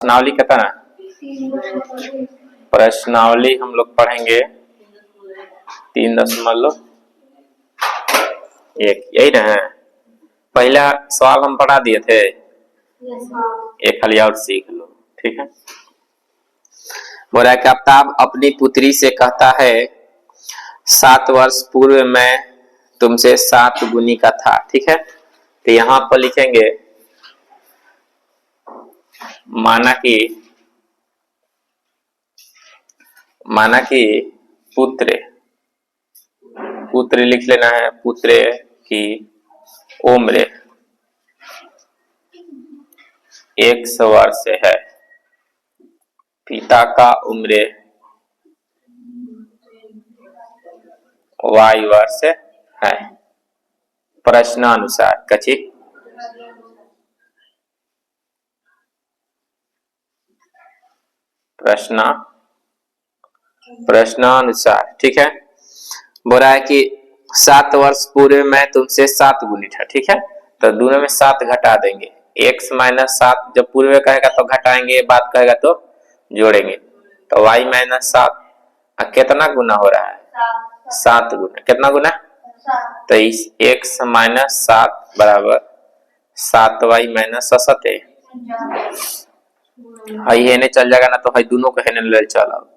प्रश्नावली कहता ना, प्रश्नावली हम लोग पढ़ेंगे 3.1 यही ना। पहला सवाल हम पढ़ा दिए थे, एक खाली और सीख लो, ठीक है। बोल रहा है कि आफ्ताब अपनी पुत्री से कहता है 7 वर्ष पूर्व मैं तुमसे 7 गुनी का था, ठीक है। तो यहां पर लिखेंगे माना कि पुत्र लिख लेना है। पुत्र की उम्र 1 वर्ष है, पिता का उम्र y वर्ष है। प्रश्नानुसार कची प्रश्नानुसार, ठीक है। बोल रहा है कि 7 वर्ष पूर्व मैं तुमसे 7 गुनी था, ठीक है। तो दोनों में 7 घटा देंगे। x माइनस 7 जब पूर्व कहेगा तो घटाएंगे, बात कहेगा तो जोड़ेंगे। तो y माइनस 7 कितना गुना हो रहा है? 7 गुना। कितना गुना? तो इस x माइनस 7 बराबर 7y माइनस 7 है। हई हेने चल जाएगा ना, तो हई दोनों को हेने ले चलो।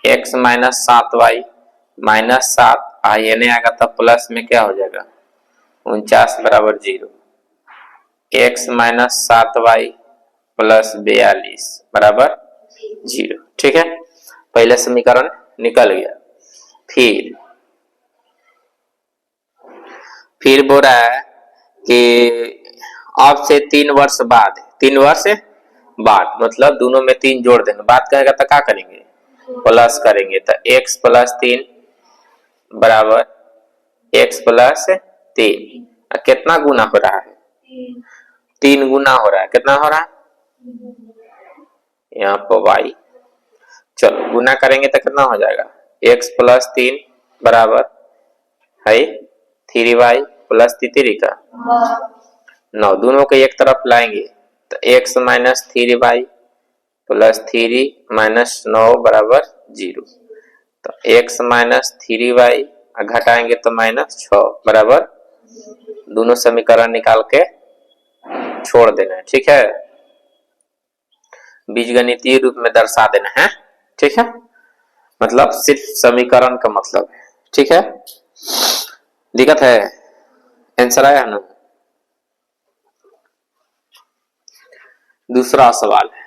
x माइनस 7y माइनस 7 आई हेने आएगा तो प्लस में क्या हो जाएगा? 49 बराबर 0। x माइनस 7y प्लस 42 बराबर 0, ठीक है। पहला समीकरण निकल गया। फिर बोल रहा है कि अब से 3 वर्ष बाद, 3 वर्ष बाद मतलब दोनों में 3 जोड़ देंगे। बात कहेगा तो क्या करेंगे? प्लस करेंगे। तो x प्लस 3 बराबर x प्लस 3। कितना गुना हो रहा है? 3 गुना हो रहा है। कितना हो रहा है? यहाँ पर y, चलो गुना करेंगे तो कितना हो जाएगा? x प्लस 3 बराबर है 3y प्लस 3 का 9। दोनों को एक तरफ लाएंगे तो x minus 3y plus 3 minus 9 बराबर 0। तो x माइनस 3y घटाएंगे तो माइनस 6 बराबर, दोनों समीकरण निकाल के छोड़ देना है, ठीक है। बीजगणितीय रूप में दर्शा देना है, ठीक है। मतलब सिर्फ समीकरण का मतलब है, ठीक है। दिक्कत है? आंसर आया ना? दूसरा सवाल है,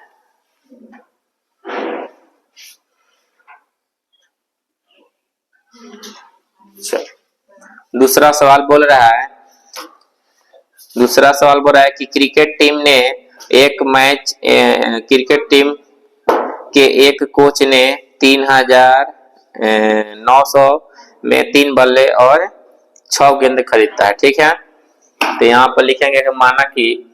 दूसरा सवाल बोल रहा है कि क्रिकेट टीम के एक कोच ने 3,900 में 3 बल्ले और 6 गेंद खरीदता है, ठीक है। तो यहाँ पर लिखेंगे कि माना कि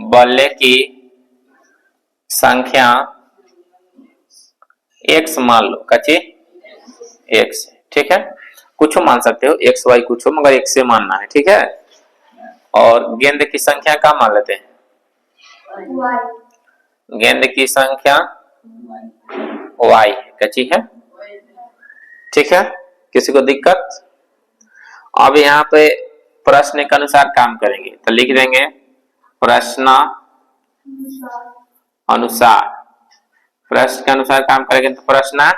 बल्ले की संख्या x मान लो, x, ठीक है। कुछ मान सकते हो, x y कुछ हो, मगर x से मानना है, ठीक है। और गेंद की संख्या क्या मान लेते हैं? गेंद की संख्या y कची है, ठीक है। किसी को दिक्कत? अब यहाँ पे प्रश्न के अनुसार काम करेंगे तो लिख देंगे प्रश्न अनुसार। प्रश्न के अनुसार काम करेंगे तो प्रश्न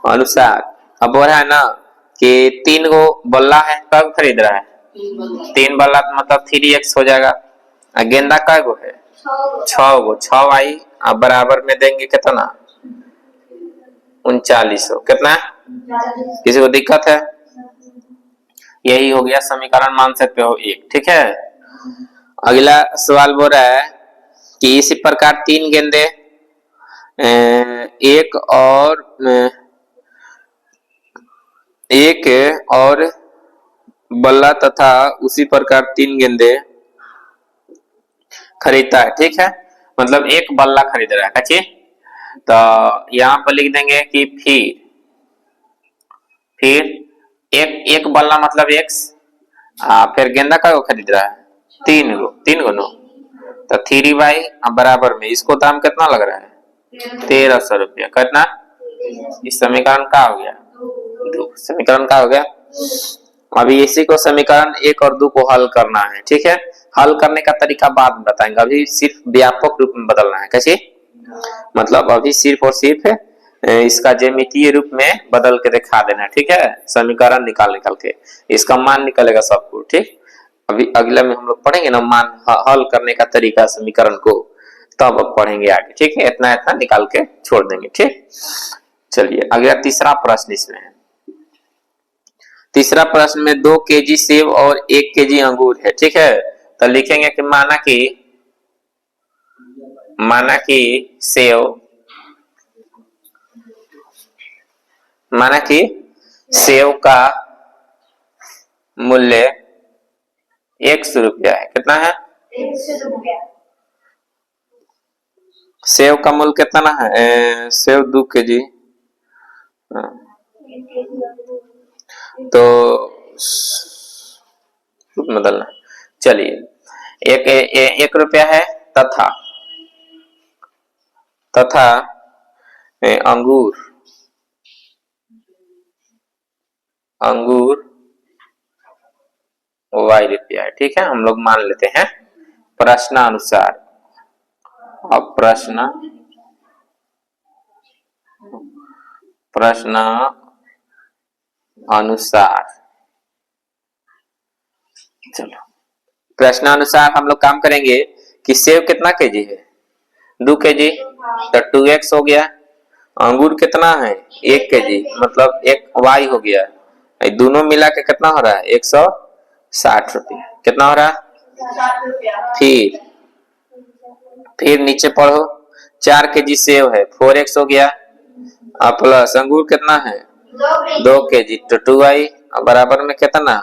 अनुसार। अब बोल रहा है ना कि 3 गो बल्ला है, कब खरीद रहा है? 3 बल्ला मतलब 3x हो जाएगा। गेंदा कै गो है? 6 गो। 6y अब बराबर में देंगे कितना? 3900। कितना? किसी को दिक्कत है? यही हो गया समीकरण, मान सकते हो 1, ठीक है। अगला सवाल बोल रहा है कि इसी प्रकार 3 गेंदे एक और बल्ला तथा उसी प्रकार 3 गेंदे खरीदता है, ठीक है। मतलब एक बल्ला खरीद रहा है, कच्ची। तो यहाँ पर लिख देंगे कि फिर एक बल्ला मतलब x, फिर गेंदा का वो खरीद रहा है 3 गो 9 तो 3y बराबर में इसको दाम कितना लग रहा है 1300 रुपया। कितना इस समीकरण का हो गया 2। समीकरण का हो गया। अभी इसी को समीकरण 1 और 2 को हल करना है। ठीक है, हल करने का तरीका बाद में बताएंगे, अभी सिर्फ व्यापक रूप में बदलना है। कैसे मतलब अभी सिर्फ और सिर्फ इसका ज्यामितीय रूप में बदल के दिखा देना है। ठीक है, समीकरण निकाल के इसका मान निकलेगा सबको। ठीक, अभी अगला में हम लोग पढ़ेंगे ना मान हल करने का तरीका समीकरण को, तब अब पढ़ेंगे आगे। ठीक है, इतना इतना निकाल के छोड़ देंगे। ठीक, चलिए अगला तीसरा प्रश्न इसमें है। तीसरा प्रश्न में 2 केजी सेब और 1 केजी अंगूर है। ठीक है, तो लिखेंगे कि माना कि सेव का मूल्य 100 रुपया है। कितना है 100 रुपया। सेव का मूल्य कितना है सेव 2 केजी तो बदलना। चलिए 1 रुपया है तथा अंगूर y रुपया है। ठीक है, हम लोग मान लेते हैं प्रश्नानुसार। अब प्रश्न अनुसार, चलो प्रश्नानुसार हम लोग काम करेंगे कि सेव कितना केजी है 2 केजी तो 2x हो गया। अंगूर कितना है 1 केजी मतलब 1 y हो गया। दोनों मिला के कितना हो रहा है 160 रुपया। कितना हो रहा है फिर नीचे पढ़ो 4 केजी सेव है 4x हो गया प्लस अंगूर कितना है 2 केजी तो 2y बराबर में कितना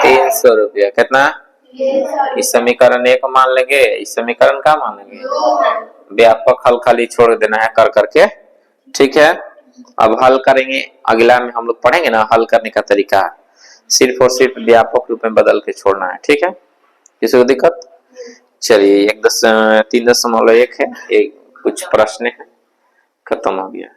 300 रुपया। कितना इस समीकरण 1 मान लेंगे, इस समीकरण का मान लेंगे। व्यापक हल खाली छोड़ देना है कर करके। ठीक है, अब हल करेंगे। अगला में हम लोग पढ़ेंगे ना हल करने का तरीका, सिर्फ और सिर्फ व्यापक रूप में बदल के छोड़ना है। ठीक है, किसी को दिक्कत? चलिए 3.1 है, एक कुछ प्रश्न है, खत्म हो गया।